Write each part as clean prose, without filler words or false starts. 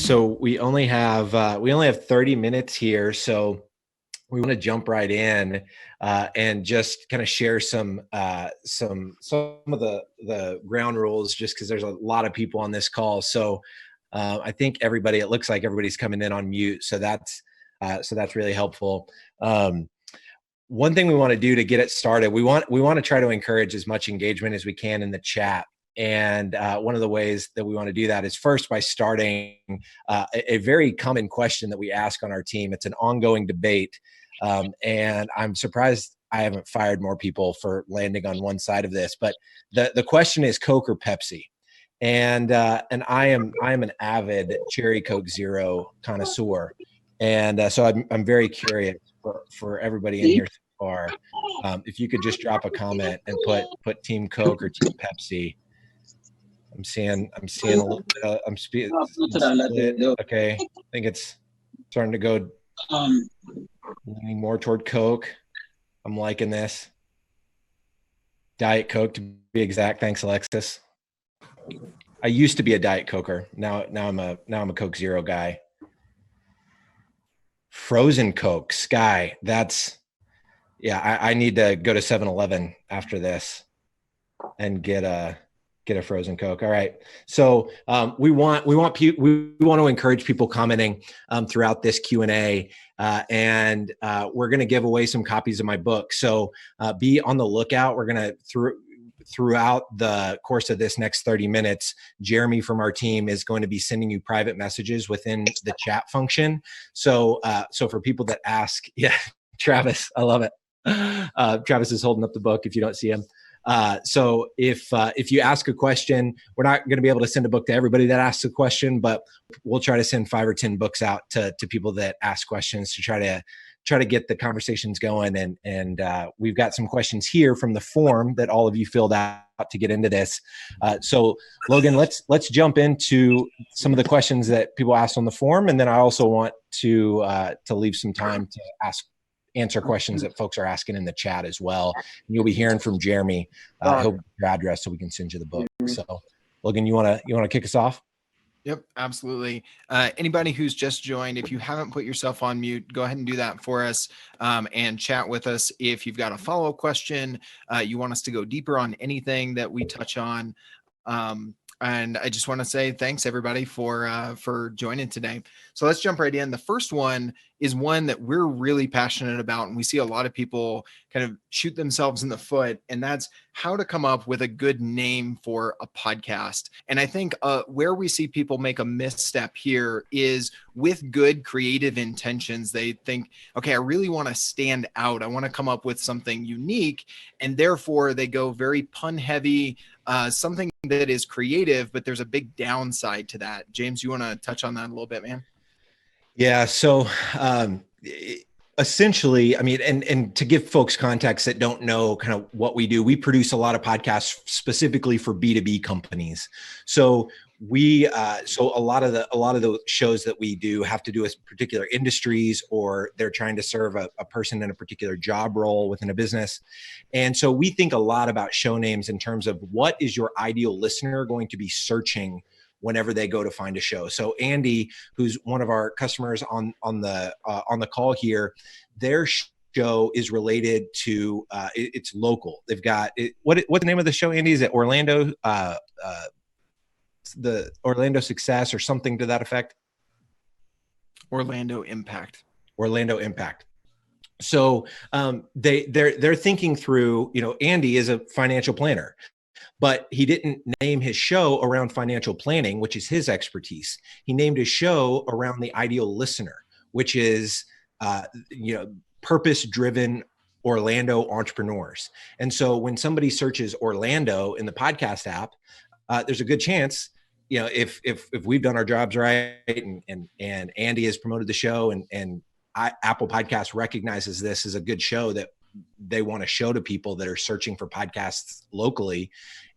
So we only have 30 minutes here. So we want to jump right in and just kind of share some of the ground rules, just because there's a lot of people on this call. So I think it looks like everybody's coming in on mute. So that's really helpful. One thing we want to do to get it started, we want to try to encourage as much engagement as we can in the chat. And one of the ways that we want to do that is first by starting a very common question that we ask on our team. It's an ongoing debate. And I'm surprised I haven't fired more people for landing on one side of this. But the question is Coke or Pepsi? And I am an avid Cherry Coke Zero connoisseur. And so I'm very curious for everybody in here so far, if you could just drop a comment and put Team Coke or Team Pepsi. I'm seeing a little bit. I'm split. Okay, I think it's starting to go leaning more toward Coke. I'm liking this. Diet Coke, to be exact. Thanks, Alexis. I used to be a Diet Coker. Now I'm a Coke Zero guy. Frozen Coke, Sky. I need to go to 7-Eleven after this and get a frozen Coke. All right. So we want to encourage people commenting throughout this Q&A, and we're going to give away some copies of my book. So be on the lookout. We're going to throughout the course of this next 30 minutes, Jeremy from our team is going to be sending you private messages within the chat function. So for people that ask, yeah, Travis, I love it. Travis is holding up the book if you don't see him. So if you ask a question, we're not going to be able to send a book to everybody that asks a question, but we'll try to send 5 or 10 books out to people that ask questions to try to get the conversations going. And we've got some questions here from the form that all of you filled out to get into this. So Logan, let's jump into some of the questions that people asked on the form. And then I also want to leave some time to answer questions that folks are asking in the chat as well. And you'll be hearing from Jeremy. He'll give your address so we can send you the book. So Logan, you want to kick us off? Yep, absolutely. Anybody who's just joined, if you haven't put yourself on mute, go ahead and do that for us and chat with us. If you've got a follow-up question, you want us to go deeper on anything that we touch on. And I just want to say thanks everybody for joining today. So let's jump right in. The first one is one that we're really passionate about, and we see a lot of people kind of shoot themselves in the foot, and that's how to come up with a good name for a podcast. And I think where we see people make a misstep here is with good creative intentions. They think, okay, I really want to stand out. I want to come up with something unique, and therefore they go very pun heavy, something that is creative, but there's a big downside to that. James, you want to touch on that a little bit, man? Yeah. So essentially, I mean, and to give folks context that don't know kind of what we do, we produce a lot of podcasts specifically for B2B companies. So so a lot of the shows that we do have to do with particular industries, or they're trying to serve a person in a particular job role within a business. And so we think a lot about show names in terms of what is your ideal listener going to be searching whenever they go to find a show. So Andy, who's one of our customers on the call here, their show is related to it's local. They've got what's the name of the show, Andy? Is it Orlando? The Orlando Success or something to that effect? Orlando Impact. So they're thinking through, Andy is a financial planner, but he didn't name his show around financial planning, which is his expertise. He named his show around the ideal listener, which is, purpose-driven Orlando entrepreneurs. And so when somebody searches Orlando in the podcast app, there's a good chance, if we've done our jobs right and Andy has promoted the show and Apple Podcasts recognizes this as a good show that they want to show to people that are searching for podcasts locally,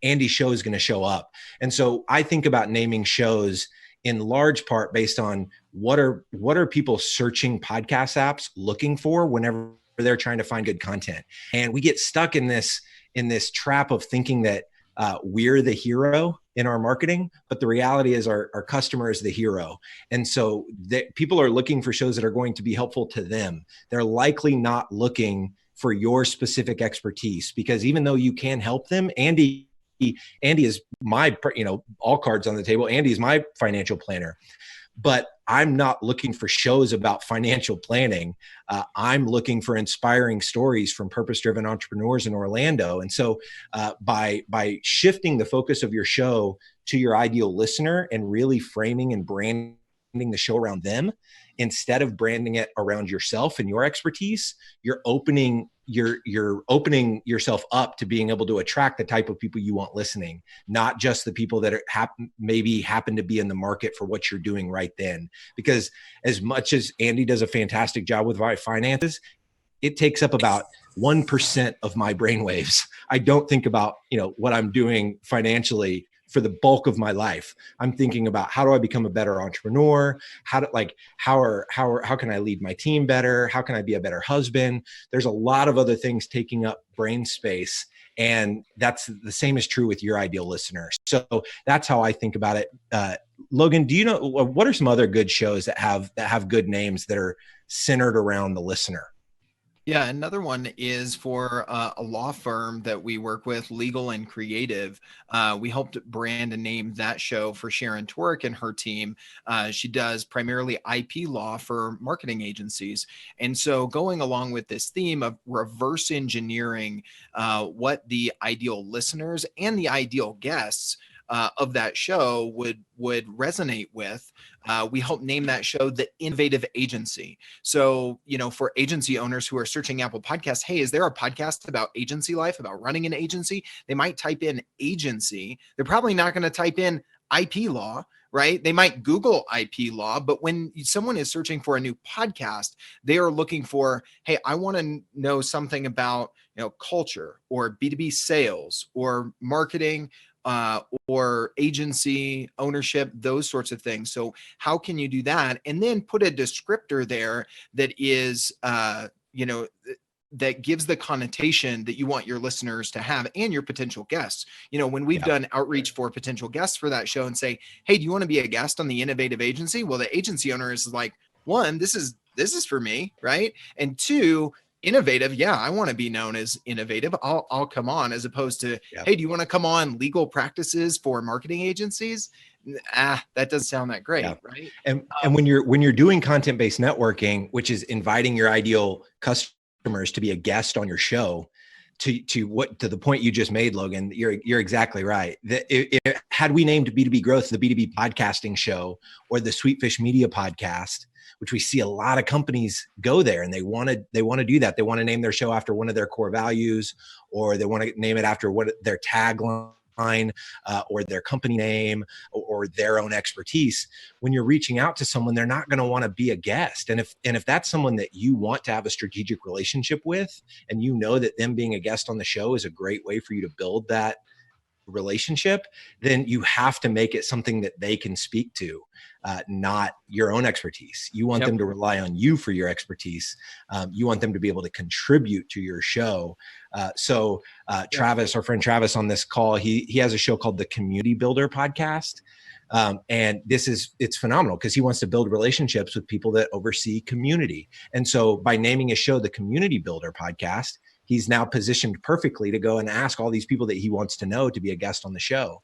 Andy's show is going to show up. And so I think about naming shows in large part based on what are people searching podcast apps looking for whenever they're trying to find good content. And we get stuck in this trap of thinking that we're the hero in our marketing, but the reality is our customer is the hero. And so people are looking for shows that are going to be helpful to them. They're likely not looking for your specific expertise, because even though you can help them, Andy is my, all cards on the table. Andy is my financial planner, but I'm not looking for shows about financial planning. I'm looking for inspiring stories from purpose-driven entrepreneurs in Orlando. And so by shifting the focus of your show to your ideal listener and really framing and branding the show around them, instead of branding it around yourself and your expertise, you're opening yourself up to being able to attract the type of people you want listening, not just the people that maybe happen to be in the market for what you're doing right then. Because as much as Andy does a fantastic job with my finances, it takes up about 1% of my brainwaves. I don't think about, what I'm doing financially for the bulk of my life. I'm thinking about, how do I become a better entrepreneur? How can I lead my team better? How can I be a better husband? There's a lot of other things taking up brain space. And that's the same is true with your ideal listener. So that's how I think about it. Logan, do you know, what are some other good shows that have good names that are centered around the listener? Yeah, another one is for a law firm that we work with, Legal and Creative. We helped brand and name that show for Sharon Torek and her team. She does primarily IP law for marketing agencies. And so going along with this theme of reverse engineering what the ideal listeners and the ideal guests of that show would resonate with. We help name that show The Innovative Agency. So, for agency owners who are searching Apple Podcasts, hey, is there a podcast about agency life, about running an agency? They might type in agency. They're probably not going to type in IP law, right? They might Google IP law, but when someone is searching for a new podcast, they are looking for, hey, I want to know something about, culture or B2B sales or marketing, or agency ownership, those sorts of things. So how can you do that? And then put a descriptor there that is, that gives the connotation that you want your listeners to have and your potential guests. When we've done outreach for potential guests for that show and say, hey, do you want to be a guest on The Innovative Agency? Well, the agency owner is like, one, this is for me, right? And two, innovative. Yeah, I want to be known as innovative. I'll come on, as opposed to, hey, do you want to come on legal practices for marketing agencies? That doesn't sound that great, right? And when you're doing content-based networking, which is inviting your ideal customers to be a guest on your show, to the point you just made, Logan, you're exactly right. Had we named B2B Growth the B2B Podcasting Show or the Sweetfish Media Podcast, which we see a lot of companies go there, and they want to do that. They want to name their show after one of their core values, or they want to name it after what their tagline, or their company name, or their own expertise. When you're reaching out to someone, they're not going to want to be a guest. And if that's someone that you want to have a strategic relationship with, and you know that them being a guest on the show is a great way for you to build that relationship, then you have to make it something that they can speak to, not your own expertise. You want them to rely on you for your expertise. You want them to be able to contribute to your show. Travis, our friend Travis on this call, he has a show called the Community Builder Podcast. And it's phenomenal because he wants to build relationships with people that oversee community. And so by naming his show the Community Builder Podcast, he's now positioned perfectly to go and ask all these people that he wants to know to be a guest on the show.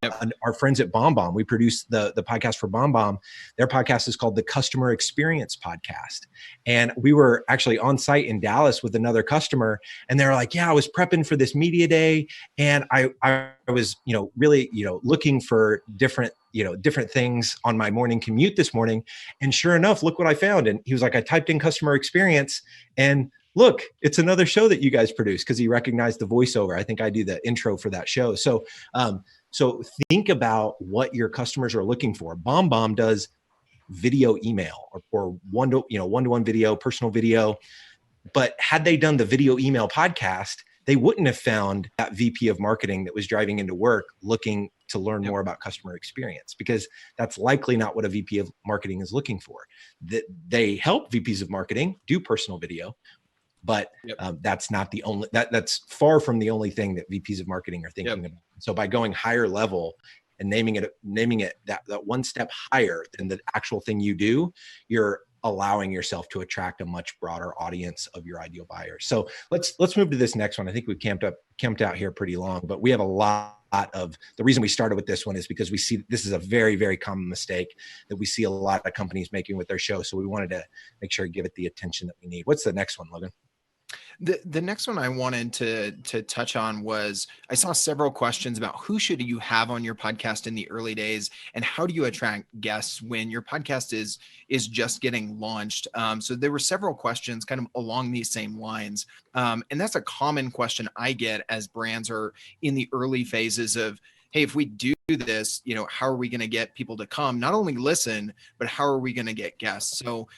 And our friends at BombBomb, we produce the podcast for BombBomb. Their podcast is called the Customer Experience Podcast. And we were actually on site in Dallas with another customer, and they were like, yeah, I was prepping for this media day, and I was, really, looking for different things on my morning commute this morning. And sure enough, look what I found. And he was like, I typed in customer experience, and look, it's another show that you guys produce, because he recognized the voiceover. I think I do the intro for that show. So think about what your customers are looking for. BombBomb does video email or one-to-one video, personal video. But had they done the video email podcast, they wouldn't have found that VP of marketing that was driving into work looking to learn more about customer experience, because that's likely not what a VP of marketing is looking for. They help VPs of marketing do personal video, but Yep. that's not the only, that's far from the only thing that VPs of marketing are thinking about. So by going higher level and naming it that one step higher than the actual thing you do, you're allowing yourself to attract a much broader audience of your ideal buyers. So let's move to this next one. I think we've camped out here pretty long, but we have a lot of, the reason we started with this one is because we see this is a very, very common mistake that we see a lot of companies making with their show. So we wanted to make sure to give it the attention that we need. What's the next one, Logan? The next one I wanted to touch on was, I saw several questions about who should you have on your podcast in the early days, and how do you attract guests when your podcast is just getting launched. So there were several questions kind of along these same lines, and that's a common question I get as brands are in the early phases of, hey, if we do this, how are we going to get people to come, not only listen, but how are we going to get guests? So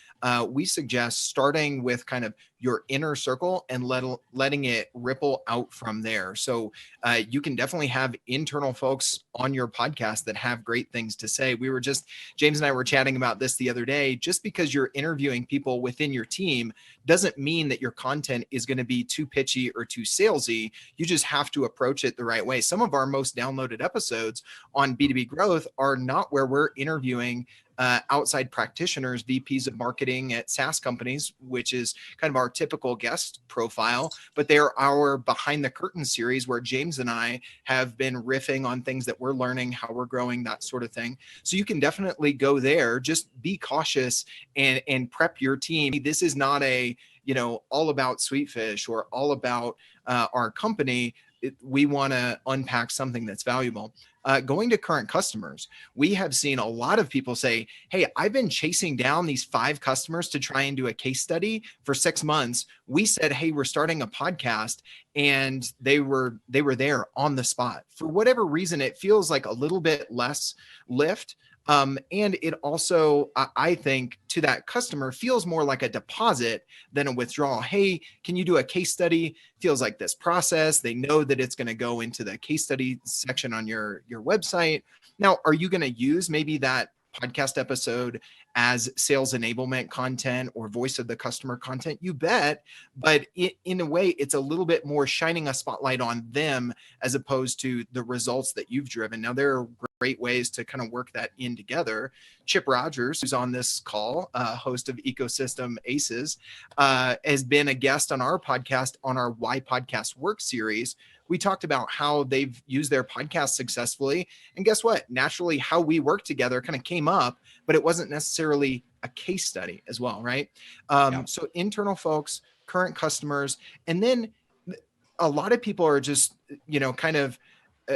we suggest starting with kind of your inner circle and letting it ripple out from there. So you can definitely have internal folks on your podcast that have great things to say. James and I were chatting about this the other day. Just because you're interviewing people within your team doesn't mean that your content is going to be too pitchy or too salesy. You just have to approach it the right way. Some of our most downloaded episodes on B2B growth are not where we're interviewing outside practitioners, VPs of marketing at SaaS companies, which is kind of our typical guest profile, but they're our behind the curtain series where James and I have been riffing on things that we're learning, how we're growing, that sort of thing. So you can definitely go there. Just be cautious and prep your team. This is not a, all about Sweetfish or all about our company. We want to unpack something that's valuable. Going to current customers, we have seen a lot of people say, hey, I've been chasing down these 5 customers to try and do a case study for 6 months. We said, hey, we're starting a podcast, and they were there on the spot. For whatever reason, it feels like a little bit less lift. And it also, I think, to that customer feels more like a deposit than a withdrawal. Hey, can you do a case study? Feels like this process. They know that it's going to go into the case study section on your website. Now, are you going to use maybe that podcast episode as sales enablement content or voice of the customer content? You bet. But in a way, it's a little bit more shining a spotlight on them as opposed to the results that you've driven. Now, there are great ways to kind of work that in together. Chip Rogers, who's on this call, host of Ecosystem Aces, has been a guest on our podcast on our Why Podcasts Work series. We talked about how they've used their podcast successfully. And guess what? Naturally, how we work together kind of came up, but it wasn't necessarily a case study as well, right? So internal folks, current customers, and then a lot of people are just, kind of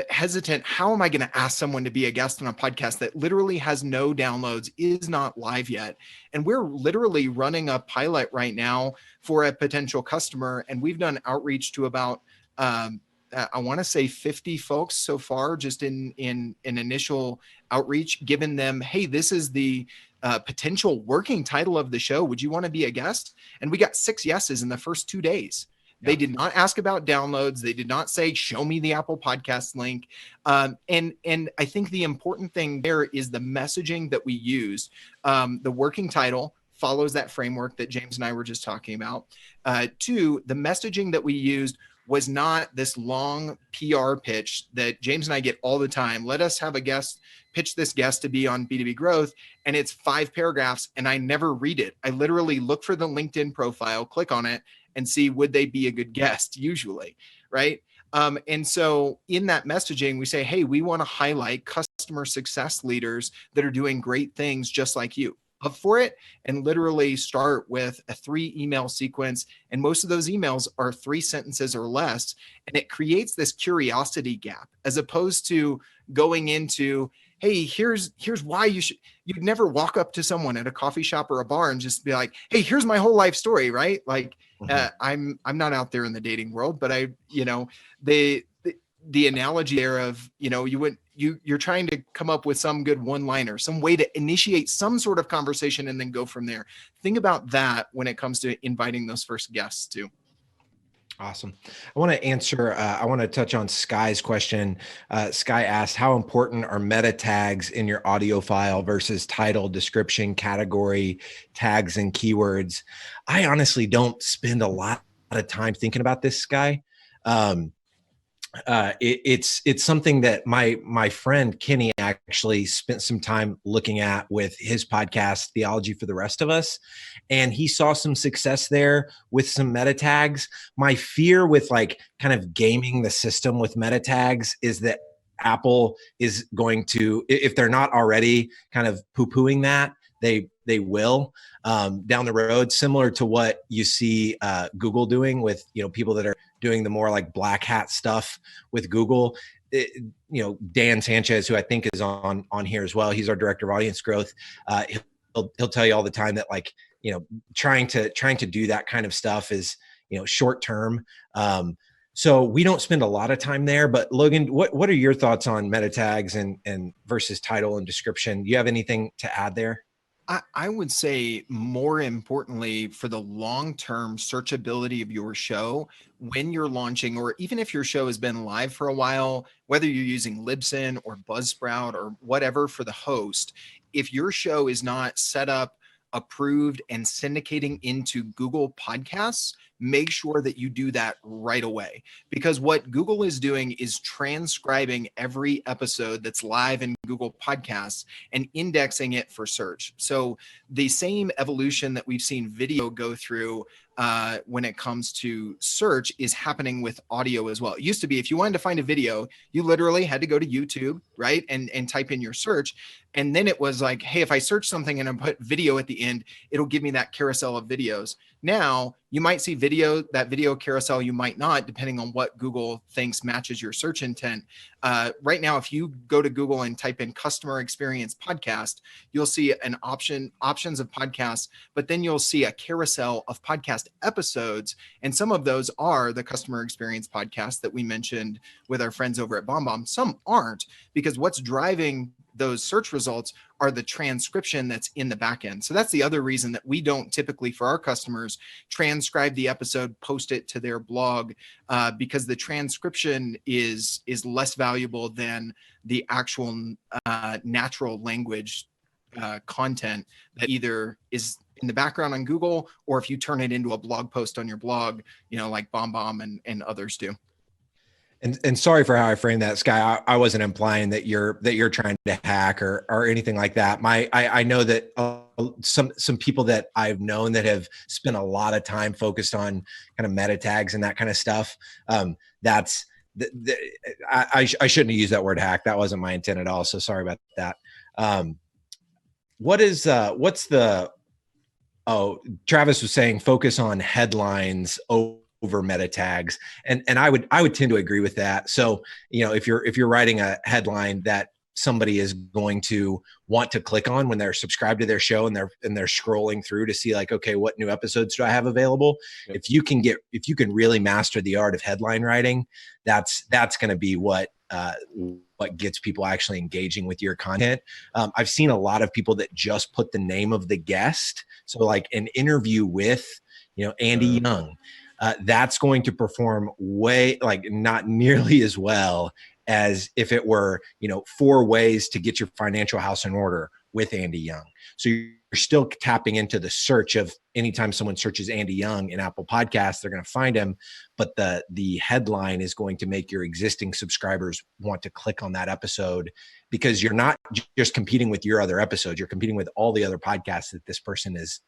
hesitant. How am I going to ask someone to be a guest on a podcast that literally has no downloads, is not live yet? And we're literally running a pilot right now for a potential customer. And we've done outreach to about, I want to say 50 folks so far, just in an initial outreach, given them, hey, this is the potential working title of the show. Would you want to be a guest? And we got 6 yeses in the first 2 days. They did not ask about downloads. They did not say, show me the Apple Podcast link. And I think the important thing there is the messaging that we use. The working title follows that framework that James and I were just talking about. 2, the messaging that we used was not this long PR pitch that James and I get all the time. Let us have a guest, pitch this guest to be on B2B growth. And it's 5 paragraphs and I never read it. I literally look for the LinkedIn profile, click on it, and see, would they be a good guest usually, right? And so in that messaging, we say, hey, we want to highlight customer success leaders that are doing great things just like you. Up for it, and literally start with a 3 email sequence. And most of those emails are 3 sentences or less. And it creates this curiosity gap as opposed to going into, hey, here's why you'd never walk up to someone at a coffee shop or a bar and just be like, hey, here's my whole life story, right? Like, I'm not out there in the dating world, but the analogy there of, you're trying to come up with some good one-liner, some way to initiate some sort of conversation and then go from there. Think about that when it comes to inviting those first guests too. Awesome. I want to touch on Sky's question. Sky asked, how important are meta tags in your audio file versus title, description, category, tags, and keywords? I honestly don't spend a lot of time thinking about this guy. It's something that my friend Kenny actually spent some time looking at with his podcast Theology for the Rest of Us, and he saw some success there with some meta tags. My fear with like kind of gaming the system with meta tags is that Apple is going to, if they're not already kind of poo-pooing that, they will down the road, similar to what you see Google doing with, people that are doing the more like black hat stuff with Google. Dan Sanchez, who I think is on here as well, he's our director of audience growth. He'll tell you all the time that like, trying to do that kind of stuff is, short term. So we don't spend a lot of time there. But Logan, what are your thoughts on meta tags and versus title and description? Do you have anything to add there? I would say more importantly, for the long-term searchability of your show, when you're launching, or even if your show has been live for a while, whether you're using Libsyn or Buzzsprout or whatever for the host, if your show is not set up, approved, and syndicating into Google Podcasts, make sure that you do that right away. Because what Google is doing is transcribing every episode that's live in Google Podcasts and indexing it for search. So the same evolution that we've seen video go through when it comes to search is happening with audio as well. It used to be, if you wanted to find a video, you literally had to go to YouTube, right? And type in your search. And then it was like, hey, if I search something and I put video at the end, it'll give me that carousel of videos. Now you might see that video carousel, you might not, depending on what Google thinks matches your search intent. Right now, if you go to Google and type in customer experience podcast, you'll see an options of podcasts, but then you'll see a carousel of podcast episodes. And some of those are the customer experience podcast that we mentioned with our friends over at BombBomb. Some aren't, because what's driving those search results are the transcription that's in the back end. So that's the other reason that we don't typically, for our customers, transcribe the episode, post it to their blog, because the transcription is less valuable than the actual natural language content that either is in the background on Google, or if you turn it into a blog post on your blog, like BombBomb and others do. And sorry for how I framed that, Sky. I wasn't implying that you're trying to hack or anything like that. I know that some people that I've known that have spent a lot of time focused on kind of meta tags and that kind of stuff. That's I shouldn't have used that word hack. That wasn't my intent at all. So sorry about that. Travis was saying focus on headlines over meta tags. And I would tend to agree with that. So, if you're writing a headline that somebody is going to want to click on when they're subscribed to their show and they're scrolling through to see like, okay, what new episodes do I have available? Yep. If you can really master the art of headline writing, that's going to be what gets people actually engaging with your content. I've seen a lot of people that just put the name of the guest. So like an interview with, Andy Young, that's going to perform not nearly as well as if it were, 4 ways to get your financial house in order with Andy Young. So you're still tapping into the search of anytime someone searches Andy Young in Apple Podcasts, they're going to find him. But the headline is going to make your existing subscribers want to click on that episode, because you're not just competing with your other episodes. You're competing with all the other podcasts that this person is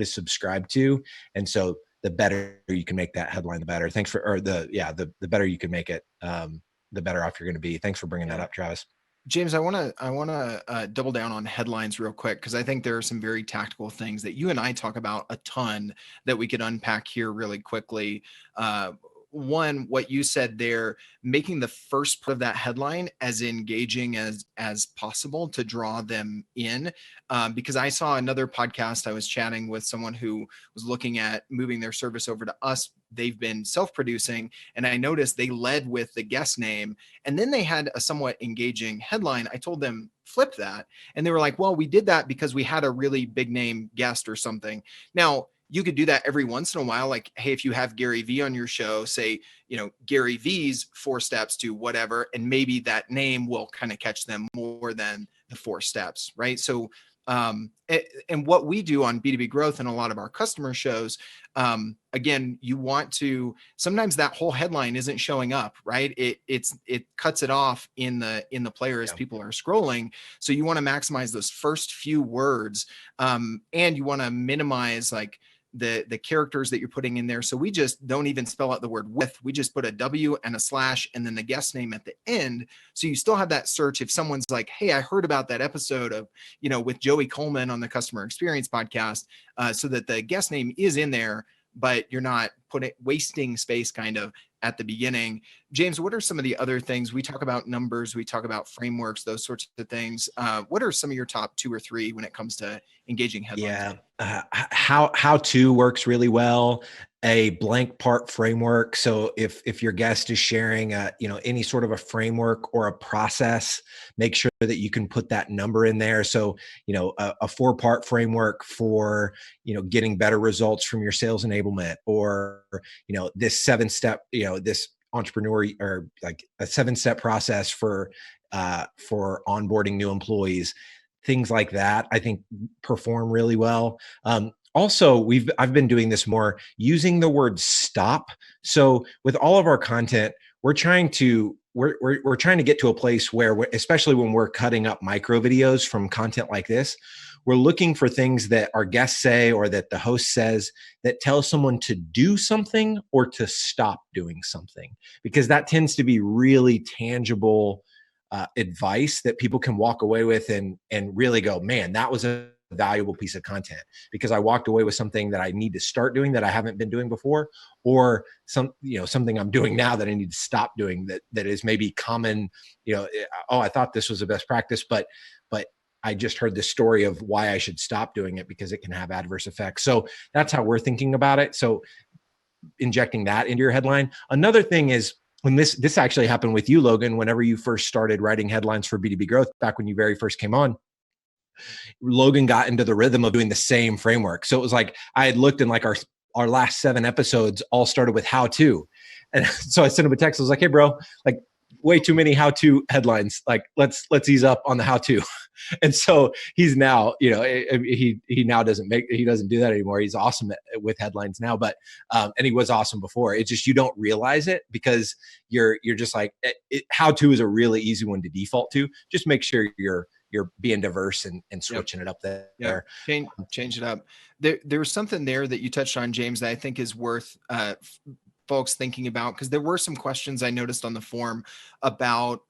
subscribed to. And so the better you can make that headline, the better. The better you can make it, the better off you're going to be. Thanks for bringing that up, Travis. James, I want to double down on headlines real quick, because I think there are some very tactical things that you and I talk about a ton that we could unpack here really quickly. One, what you said there, making the first part of that headline as engaging as possible to draw them in. Because I saw another podcast, I was chatting with someone who was looking at moving their service over to us. They've been self-producing, and I noticed they led with the guest name, and then they had a somewhat engaging headline. I told them, flip that. And they were like, well, we did that because we had a really big name guest or something. Now, you could do that every once in a while. Like, hey, if you have Gary Vee on your show, say, Gary Vee's 4 steps to whatever, and maybe that name will kind of catch them more than the 4 steps, right? So And what we do on B2B growth and a lot of our customer shows, again, you want to, sometimes that whole headline isn't showing up, right? It cuts it off in the player as people are scrolling. So you want to maximize those first few words, and you want to minimize like the characters that you're putting in there. So we just don't even spell out the word with, we just put a W and a slash and then the guest name at the end. So you still have that search. If someone's like, hey, I heard about that episode of, with Joey Coleman on the Customer Experience podcast, so that the guest name is in there, but you're not wasting space kind of at the beginning. James, what are some of the other things? We talk about numbers, we talk about frameworks, those sorts of things. What are some of your top 2 or 3 when it comes to engaging headlines? Yeah. How to works really well. A blank part framework. So if your guest is sharing any sort of a framework or a process, make sure that you can put that number in there. So, a 4-part framework for, getting better results from your sales enablement, or, this 7-step, this entrepreneur, or like a 7-step process for onboarding new employees. Things like that, I think, perform really well. Also, I've been doing this more, using the word stop. So with all of our content, we're trying to get to a place where, especially when we're cutting up micro videos from content like this, we're looking for things that our guests say or that the host says that tell someone to do something or to stop doing something, because that tends to be really tangible advice that people can walk away with and really go, man, that was a valuable piece of content, because I walked away with something that I need to start doing that I haven't been doing before, or something I'm doing now that I need to stop doing that is maybe common. Oh, I thought this was a best practice, but I just heard the story of why I should stop doing it because it can have adverse effects. So that's how we're thinking about it. So injecting that into your headline. Another thing is, when this actually happened with you, Logan, whenever you first started writing headlines for B2B growth, back when you very first came on, Logan got into the rhythm of doing the same framework. So it was like, I had looked, and like our last 7 episodes all started with how to. And so I sent him a text. I was like, hey bro, like, way too many how-to headlines. Like, let's ease up on the how-to. And so he's now, he now doesn't do that anymore. He's awesome with headlines now, but and he was awesome before. It's just, you don't realize it because you're just like, how-to is a really easy one to default to. Just make sure you're being diverse and switching it up there. Yeah. Change it up. There was something there that you touched on, James, that I think is worth folks thinking about, because there were some questions I noticed on the form about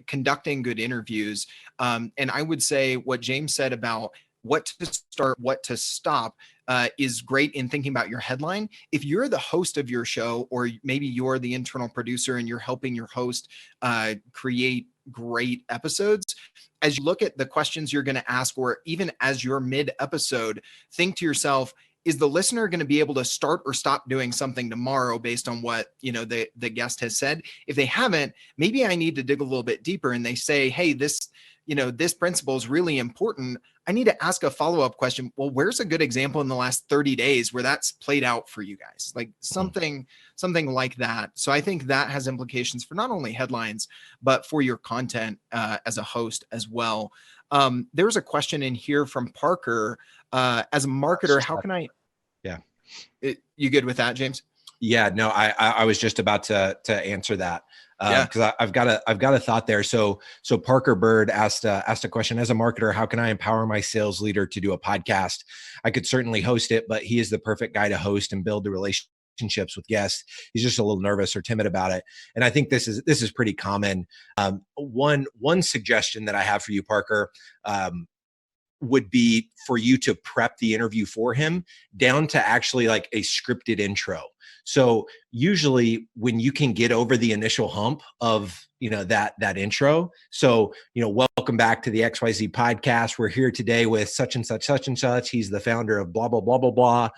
conducting good interviews. And I would say what James said about what to start, what to stop is great in thinking about your headline. If you're the host of your show, or maybe you're the internal producer and you're helping your host create great episodes, as you look at the questions you're going to ask, or even as you're mid episode, think to yourself, is the listener going to be able to start or stop doing something tomorrow based on what, the guest has said? If they haven't, maybe I need to dig a little bit deeper, and they say, hey, this principle is really important. I need to ask a follow-up question. Well, where's a good example in the last 30 days where that's played out for you guys? Like something like that. So I think that has implications for not only headlines, but for your content as a host as well. There's a question in here from Parker. As a marketer, how can I? Yeah. You good with that, James? Yeah, no, I was just about to answer that. Because I've got a thought there. So Parker Bird asked a question: as a marketer, how can I empower my sales leader to do a podcast? I could certainly host it, but he is the perfect guy to host and build the relationships with guests. He's just a little nervous or timid about it. And I think this is pretty common. One suggestion that I have for you, Parker, would be for you to prep the interview for him down to actually like a scripted intro. So usually when you can get over the initial hump of, that intro. So, welcome back to the XYZ podcast. We're here today with such and such, such and such. He's the founder of blah, blah, blah, blah, blah.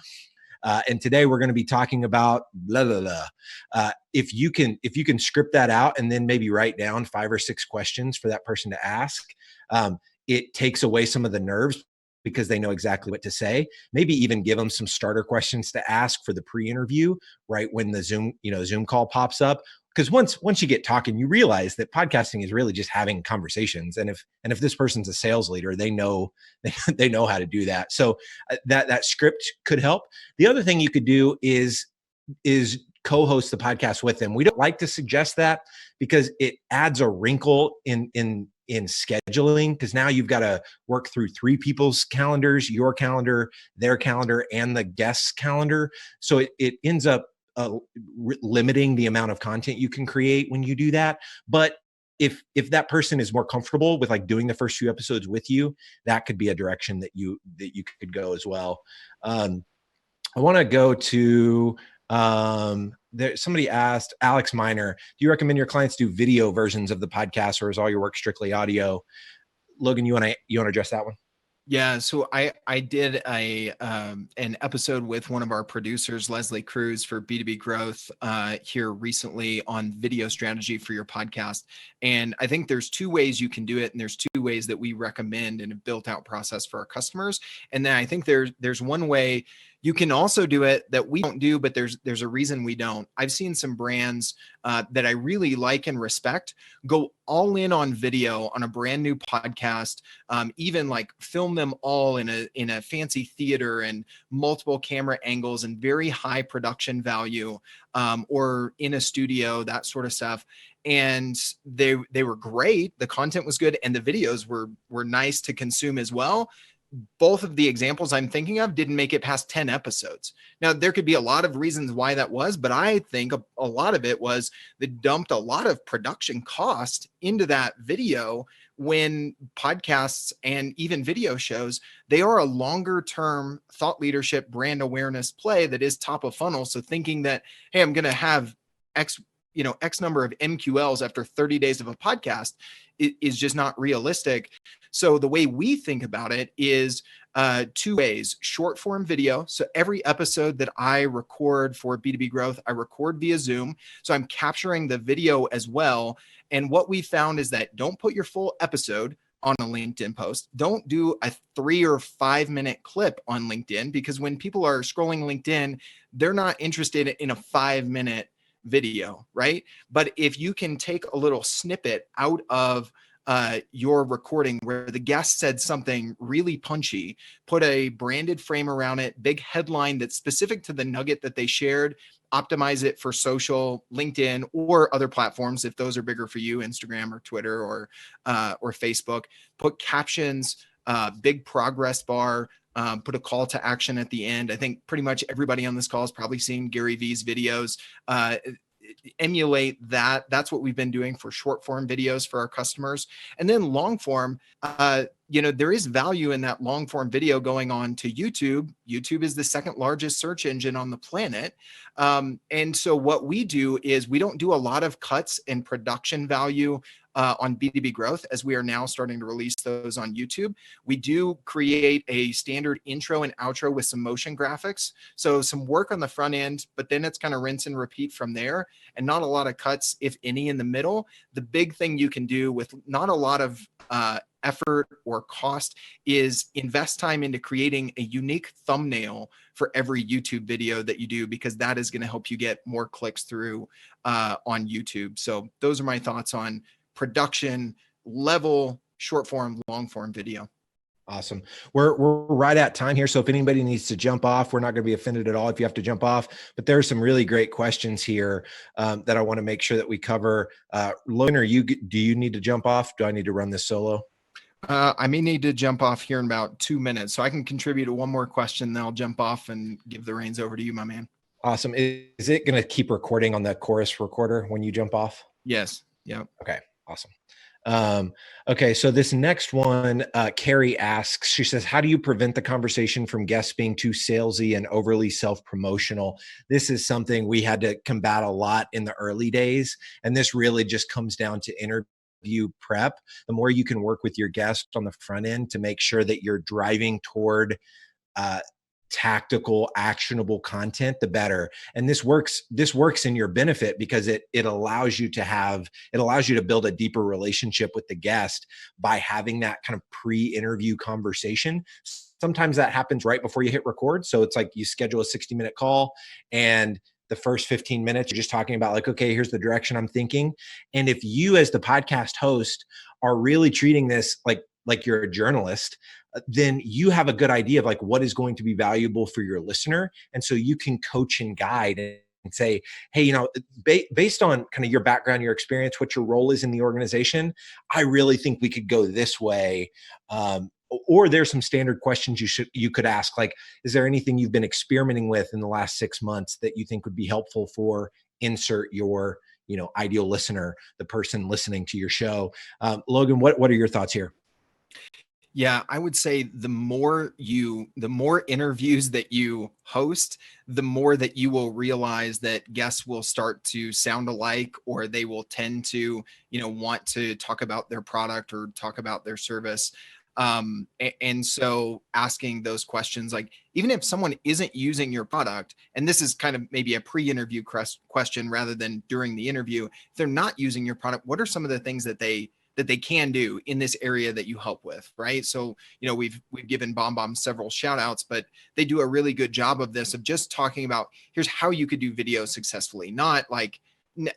And today we're going to be talking about blah, blah, blah. If you can script that out and then maybe write down 5 or 6 questions for that person to ask, it takes away some of the nerves because they know exactly what to say. Maybe even give them some starter questions to ask for the pre-interview, right when the Zoom call pops up. because once you get talking, you realize that podcasting is really just having conversations. And if this person's a sales leader, they know they know how to do that. So that script could help. The other thing you could do is co-host the podcast with them. We don't like to suggest that because it adds a wrinkle in scheduling, because now you've got to work through three people's calendars, your calendar, their calendar, and the guest's calendar. So it ends up limiting the amount of content you can create when you do that. But if that person is more comfortable with like doing the first few episodes with you, that could be a direction that you could go as well. I want to go to somebody asked, Alex Miner, do you recommend your clients do video versions of the podcast, or is all your work strictly audio? Logan, you want to address that one? Yeah, so I did an episode with one of our producers, Leslie Cruz, for B2B Growth here recently on video strategy for your podcast. And I think there's two ways you can do it, and there's two ways that we recommend in a built out process for our customers. And then I think there's one way you can also do it that we don't do, but there's a reason we don't. I've seen some brands that I really like and respect go all in on video on a brand new podcast, even like film them all in a fancy theater and multiple camera angles and very high production value, or in a studio, that sort of stuff. And they were great. The content was good, and the videos were nice to consume as well. Both of the examples I'm thinking of didn't make it past 10 episodes. Now, there could be a lot of reasons why that was, but I think a lot of it was they dumped a lot of production cost into that video, when podcasts and even video shows, they are a longer term thought leadership brand awareness play that is top of funnel. So thinking that, hey, I'm going to have X number of MQLs after 30 days of a podcast is just not realistic. So the way we think about it is two ways: short form video. So every episode that I record for B2B Growth, I record via Zoom. So I'm capturing the video as well. And what we found is that don't put your full episode on a LinkedIn post. Don't do a 3 or 5 minute clip on LinkedIn, because when people are scrolling LinkedIn, they're not interested in a 5-minute video, right? But if you can take a little snippet out of your recording where the guest said something really punchy, put a branded frame around it, big headline that's specific to the nugget that they shared, optimize it for social, LinkedIn, or other platforms if those are bigger for you, Instagram or Twitter or Facebook. Put captions, big progress bar, put a call to action at the end. I think pretty much everybody on this call has probably seen Gary Vee's videos. Emulate that. That's what we've been doing for short form videos for our customers. And then long form, there is value in that long form video going on to YouTube. YouTube is the second largest search engine on the planet. And so what we do is we don't do a lot of cuts and production value on B2B Growth, as we are now starting to release those on YouTube. We do create a standard intro and outro with some motion graphics. So some work on the front end, but then it's kind of rinse and repeat from there, and not a lot of cuts, if any, in the middle. The big thing you can do with not a lot of effort or cost is invest time into creating a unique thumbnail for every YouTube video that you do, because that is going to help you get more clicks through on YouTube. So those are my thoughts on production level, short form, long form video. Awesome. We're right at time here. So if anybody needs to jump off, we're not going to be offended at all if you have to jump off, but there are some really great questions here that I want to make sure that we cover. Logan, do you need to jump off? Do I need to run this solo? I may need to jump off here in about 2 minutes, so I can contribute to one more question, then I'll jump off and give the reins over to you, my man. Awesome. Is it going to keep recording on the chorus recorder when you jump off? Yes. Yeah. Okay. Awesome. Okay. So this next one, Carrie asks, she says, how do you prevent the conversation from guests being too salesy and overly self-promotional? This is something we had to combat a lot in the early days. And this really just comes down to interview prep. The more you can work with your guest on the front end to make sure that you're driving toward, tactical, actionable content, the better. And this works in your benefit, because it allows you to build a deeper relationship with the guest by having that kind of pre-interview conversation. Sometimes that happens right before you hit record. So it's like you schedule a 60-minute call, and the first 15 minutes, you're just talking about like, okay, here's the direction I'm thinking. And if you as the podcast host are really treating this like you're a journalist, then you have a good idea of like what is going to be valuable for your listener. And so you can coach and guide and say, hey, you know, based on kind of your background, your experience, what your role is in the organization, I really think we could go this way. Or there's some standard questions you could ask, like, is there anything you've been experimenting with in the last 6 months that you think would be helpful for insert your, you know, ideal listener, the person listening to your show? Logan, what are your thoughts here? Yeah, I would say the more interviews that you host, the more that you will realize that guests will start to sound alike, or they will tend to, you know, want to talk about their product or talk about their service. And so asking those questions, like, even if someone isn't using your product, and this is kind of maybe a pre-interview question rather than during the interview, if they're not using your product, what are some of the things that they can do in this area that you help with, right? So, you know, we've given BombBomb several shout outs, but they do a really good job of this, of just talking about, here's how you could do video successfully. Not like,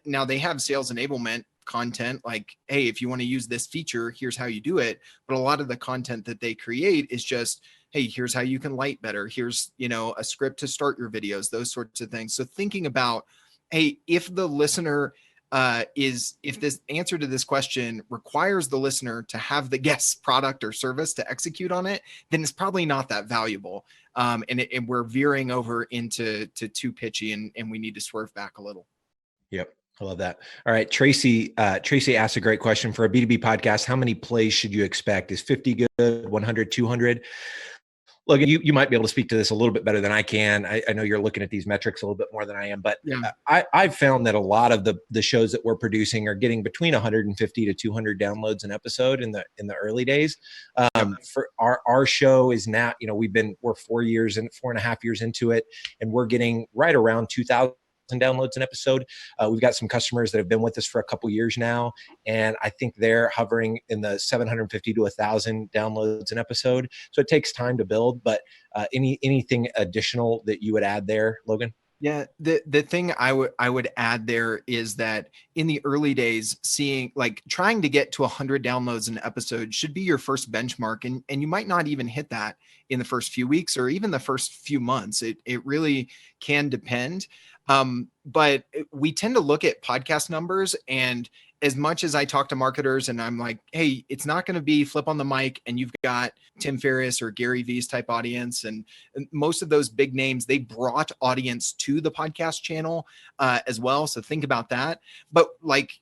now they have sales enablement content, like, hey, if you want to use this feature, here's how you do it. But a lot of the content that they create is just, hey, here's how you can light better. Here's, you know, a script to start your videos, those sorts of things. So thinking about, hey, if the listener if this answer to this question requires the listener to have the guest's product or service to execute on it, then it's probably not that valuable. And we're veering over into too pitchy, and we need to swerve back a little. Yep. I love that. All right. Tracy asked a great question. For a B2B podcast, how many plays should you expect? Is 50 good, 100, 200? Logan, you might be able to speak to this a little bit better than I can. I know you're looking at these metrics a little bit more than I am, but Yeah. I've found that a lot of the shows that we're producing are getting between 150 to 200 downloads an episode in the early days. For our show is now, you know, we're 4.5 years into it, and we're getting right around 2,000 downloads an episode. We've got some customers that have been with us for a couple years now, and I think they're hovering in the 750 to 1,000 downloads an episode. So it takes time to build, but anything additional that you would add there, Logan? Yeah, the thing I would add there is that in the early days, trying to get to 100 downloads an episode should be your first benchmark, and you might not even hit that in the first few weeks or even the first few months. It really can depend. But we tend to look at podcast numbers, and as much as I talk to marketers and I'm like, hey, it's not going to be flip on the mic and you've got Tim Ferriss or Gary Vee's type audience. And most of those big names, they brought audience to the podcast channel as well. So think about that. But like,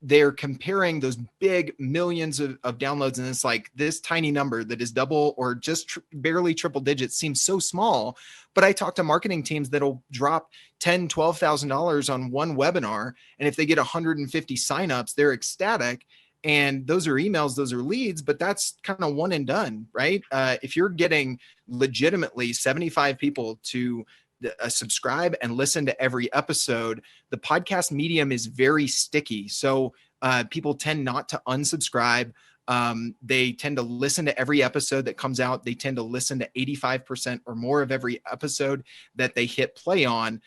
they're comparing those big millions of downloads, and it's like this tiny number that is double or just barely triple digits seems so small. But I talk to marketing teams that'll drop $10,000, $12,000 on one webinar, and if they get 150 signups, they're ecstatic. And those are emails, those are leads, but that's kind of one and done, right? If you're getting legitimately 75 people to subscribe and listen to every episode, the podcast medium is very sticky. So people tend not to unsubscribe. They tend to listen to every episode that comes out. They tend to listen to 85% or more of every episode that they hit play on.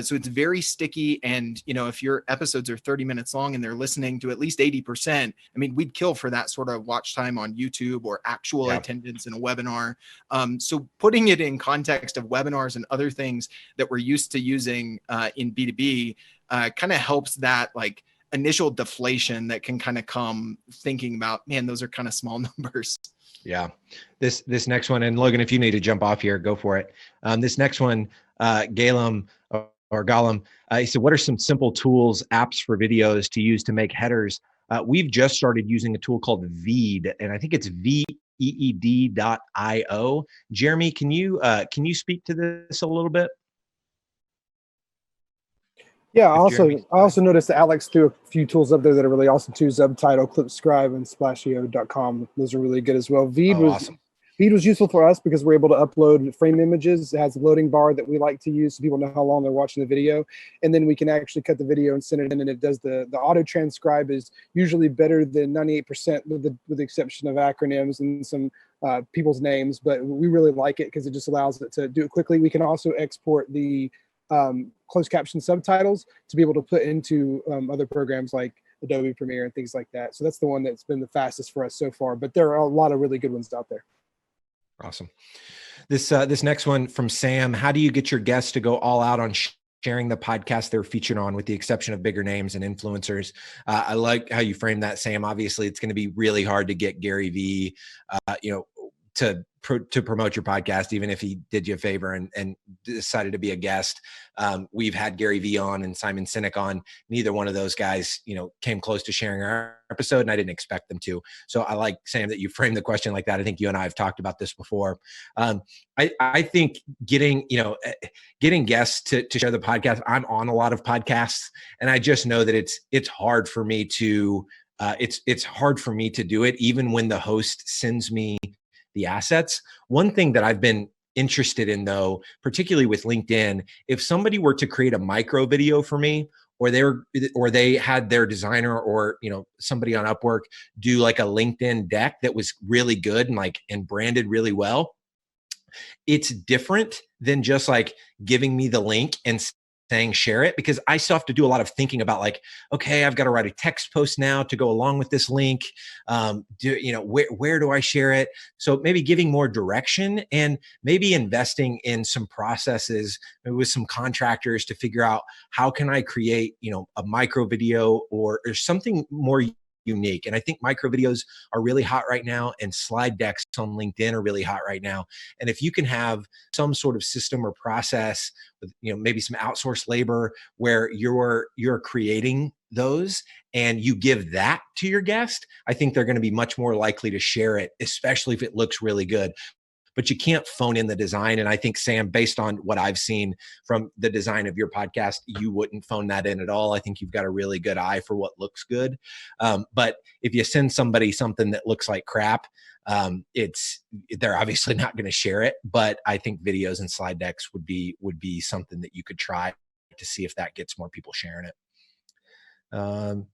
So it's very sticky. And, you know, if your episodes are 30 minutes long and they're listening to at least 80%, I mean, we'd kill for that sort of watch time on YouTube or actual attendance in a webinar. So putting it in context of webinars and other things that we're used to using in B2B kind of helps that, like, initial deflation that can kind of come thinking about, man, those are kind of small numbers. Yeah. This next one, and Logan, if you need to jump off here, go for it. This next one, Galem or Gollum, he said, what are some simple tools, apps for videos to use to make headers? We've just started using a tool called Veed, and I think it's veed.io. Jeremy, can you speak to this a little bit? Yeah, I also noticed that Alex threw a few tools up there that are really awesome too. Subtitle, Clipscribe, and Splashio.com. Those are really good as well. Veed was useful for us because we're able to upload frame images. It has a loading bar that we like to use so people know how long they're watching the video. And then we can actually cut the video and send it in, and it does the auto transcribe is usually better than 98% with the exception of acronyms and some people's names. But we really like it because it just allows it to do it quickly. We can also export the closed caption subtitles to be able to put into other programs like Adobe Premiere and things like that. So that's the one that's been the fastest for us so far, but there are a lot of really good ones out there. Awesome. This next one from Sam: how do you get your guests to go all out on sharing the podcast they're featured on, with the exception of bigger names and influencers? I like how you frame that, Sam. Obviously, it's going to be really hard to get Gary Vee, to promote your podcast, even if he did you a favor and decided to be a guest. We've had Gary Vee on and Simon Sinek on. Neither one of those guys, came close to sharing our episode, and I didn't expect them to. So I like, Sam, that you framed the question like that. I think you and I have talked about this before. I think getting guests to share the podcast. I'm on a lot of podcasts, and I just know that it's hard for me to it's hard for me to do it, even when the host sends me the assets. One thing that I've been interested in, though, particularly with LinkedIn, if somebody were to create a micro video for me, or they had their designer or somebody on Upwork do like a LinkedIn deck that was really good and branded really well, it's different than just like giving me the link and saying share it, because I still have to do a lot of thinking about okay, I've got to write a text post now to go along with this link. Where do I share it? So maybe giving more direction, and maybe investing in some processes, maybe with some contractors, to figure out how can I create, a micro video or something more unique. And I think micro videos are really hot right now, and slide decks on LinkedIn are really hot right now. And if you can have some sort of system or process with, maybe some outsourced labor where you're creating those and you give that to your guest, I think they're going to be much more likely to share it, especially if it looks really good. But you can't phone in the design. And I think, Sam, based on what I've seen from the design of your podcast, you wouldn't phone that in at all. I think you've got a really good eye for what looks good. But if you send somebody something that looks like crap, they're obviously not going to share it. But I think videos and slide decks would be something that you could try to see if that gets more people sharing it. All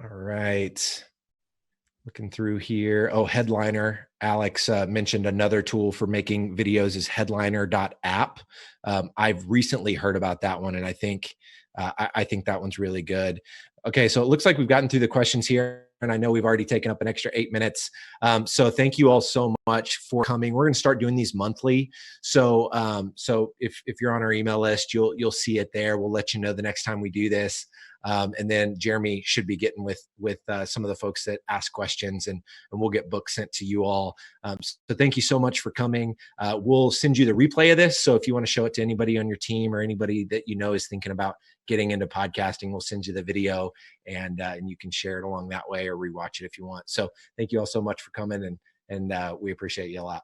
right. Looking through here. Oh, Headliner. Alex mentioned another tool for making videos is headliner.app. I've recently heard about that one, and I think that one's really good. Okay, so it looks like we've gotten through the questions here, and I know we've already taken up an extra 8 minutes. So thank you all so much for coming. We're going to start doing these monthly. So if you're on our email list, you'll see it there. We'll let you know the next time we do this. And then Jeremy should be getting with some of the folks that ask questions, and we'll get books sent to you all. So thank you so much for coming. We'll send you the replay of this. So if you want to show it to anybody on your team or anybody that is thinking about getting into podcasting, we'll send you the video, and you can share it along that way or rewatch it if you want. So thank you all so much for coming, and we appreciate you a lot.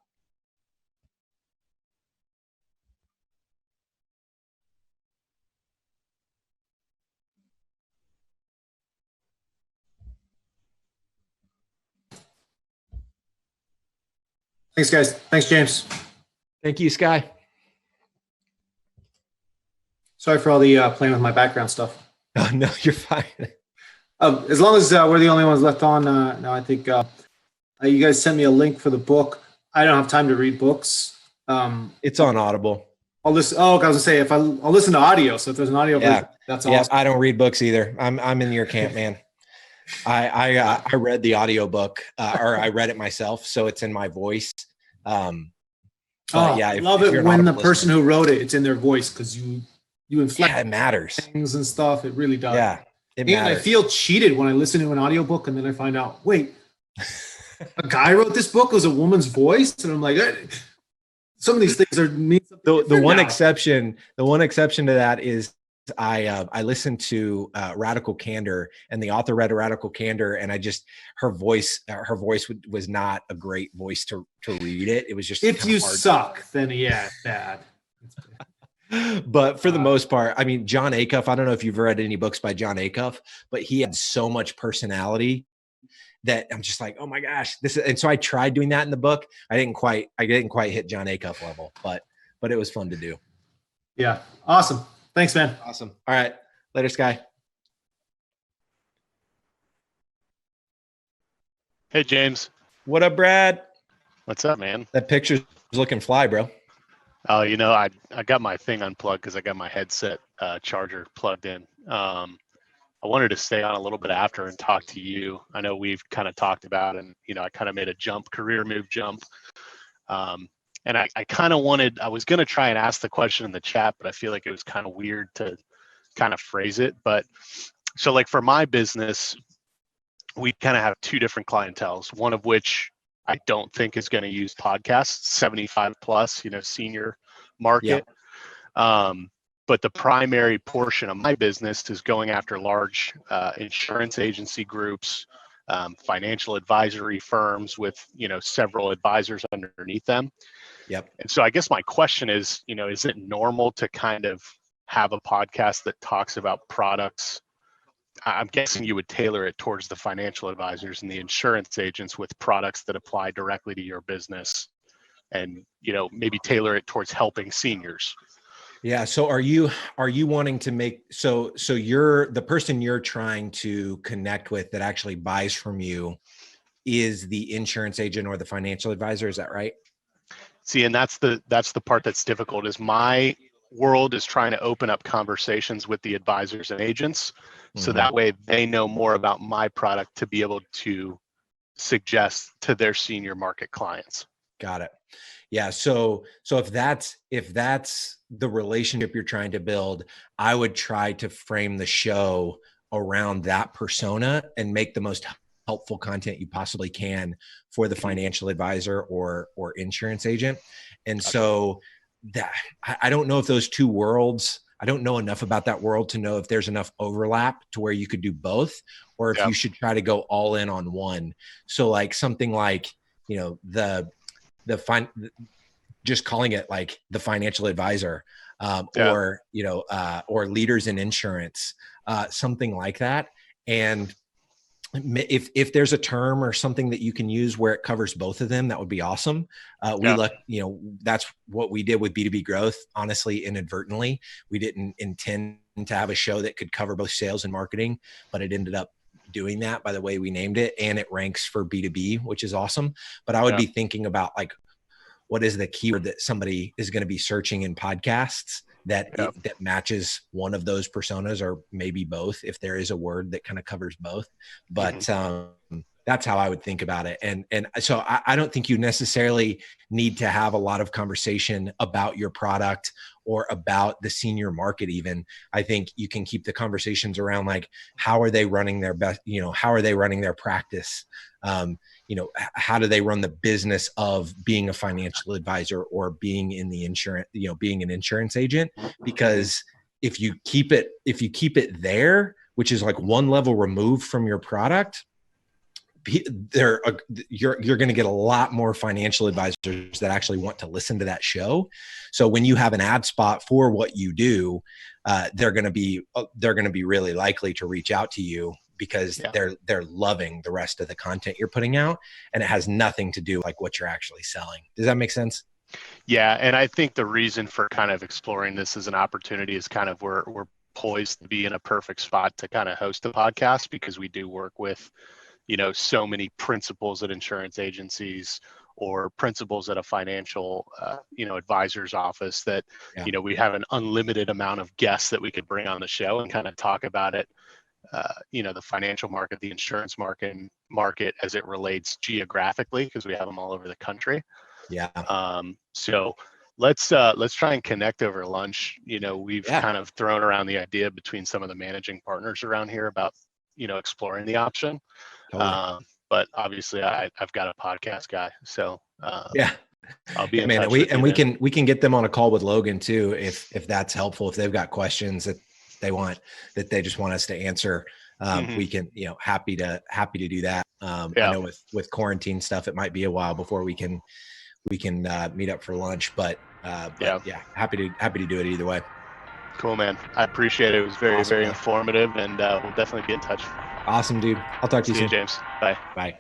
Thanks, guys. Thanks, James. Thank you, Sky. Sorry for all the playing with my background stuff. Oh, no, you're fine. As long as we're the only ones left on now, I think you guys sent me a link for the book. I don't have time to read books. It's on Audible. I'll listen. Oh, I was gonna say I'll listen to audio. So if there's an audio version, that's awesome. Yeah, I don't read books either. I'm in your camp, man. I read the audiobook or I read it myself, so it's in my voice. I love it when the person who wrote it's in their voice, because you inflect it matters things and stuff. It really does. Yeah, it matters. I feel cheated when I listen to an audiobook and then I find out, wait, a guy wrote this book. It was a woman's voice, and I'm like, some of these things mean something the one exception to that is I listened to Radical Candor, and the author read Radical Candor, and her voice was not a great voice to read it. It was just, if you suck, then bad. But for the most part, I mean, John Acuff, I don't know if you've read any books by John Acuff, but he had so much personality that I'm just like, oh my gosh, and so I tried doing that in the book. I didn't quite hit John Acuff level, but it was fun to do. Yeah. Awesome. Thanks, man. Awesome. All right. Later, Sky. Hey, James. What up, Brad? What's up, man? That picture's looking fly, bro. Oh, I got my thing unplugged because I got my headset charger plugged in. I wanted to stay on a little bit after and talk to you. I know we've kind of talked about, and I kind of made a career move jump. And I kind of I was going to try and ask the question in the chat, but I feel like it was kind of weird to kind of phrase it. But so like for my business, we kind of have two different clienteles, one of which I don't think is going to use podcasts, 75 plus, senior market. But the primary portion of my business is going after large insurance agency groups, financial advisory firms with, several advisors underneath them. Yep. And so I guess my question is, is it normal to kind of have a podcast that talks about products? I'm guessing you would tailor it towards the financial advisors and the insurance agents with products that apply directly to your business, and maybe tailor it towards helping seniors. Yeah. So are you wanting to make, so you're the person you're trying to connect with that actually buys from you is the insurance agent or the financial advisor. Is that right? See, and that's the part that's difficult, is my world is trying to open up conversations with the advisors and agents. So that way they know more about my product to be able to suggest to their senior market clients. Got it. Yeah. So if that's the relationship you're trying to build, I would try to frame the show around that persona and make the most helpful content you possibly can for the financial advisor or insurance agent. And so that I don't know if those two worlds, I don't know enough about that world to know if there's enough overlap to where you could do both, or if you should try to go all in on one. So like something like, just calling it like the financial advisor, or leaders in insurance, something like that. And if there's a term or something that you can use where it covers both of them, that would be awesome. That's what we did with B2B growth. Honestly, inadvertently, we didn't intend to have a show that could cover both sales and marketing, but it ended up doing that by the way we named it, and it ranks for B2B, which is awesome. But I would be thinking about like, what is the keyword that somebody is going to be searching in podcasts that matches one of those personas, or maybe both, if there is a word that kind of covers both. But that's how I would think about it. And so I don't think you necessarily need to have a lot of conversation about your product or about the senior market even. I think you can keep the conversations around like, how are they running their best, how are they running their practice? How do they run the business of being a financial advisor or being in the insurance, being an insurance agent? Because if you keep it there, which is like one level removed from your product, you're going to get a lot more financial advisors that actually want to listen to that show. So when you have an ad spot for what you do, they're going to be really likely to reach out to you, because they're loving the rest of the content you're putting out, and it has nothing to do like what you're actually selling. Does that make sense? Yeah. And I think the reason for kind of exploring this as an opportunity is kind of we're poised to be in a perfect spot to kind of host a podcast, because we do work with, so many principals at insurance agencies or principals at a financial, advisor's office that, we have an unlimited amount of guests that we could bring on the show and kind of talk about it. The financial market, the insurance market as it relates geographically, because we have them all over the country. Yeah. So let's try and connect over lunch. We've kind of thrown around the idea between some of the managing partners around here about, exploring the option. Totally. But obviously I've got a podcast guy. So I'll be in man, touch we can get them on a call with Logan too, if that's helpful. If they've got questions that they just want us to answer, we can, happy to do that. I know with quarantine stuff, it might be a while before we can meet up for lunch, but happy to do it either way. Cool, man. I appreciate it. It was very, very informative, and we'll definitely be in touch. Awesome, dude. I'll talk to you soon. James. Bye. Bye.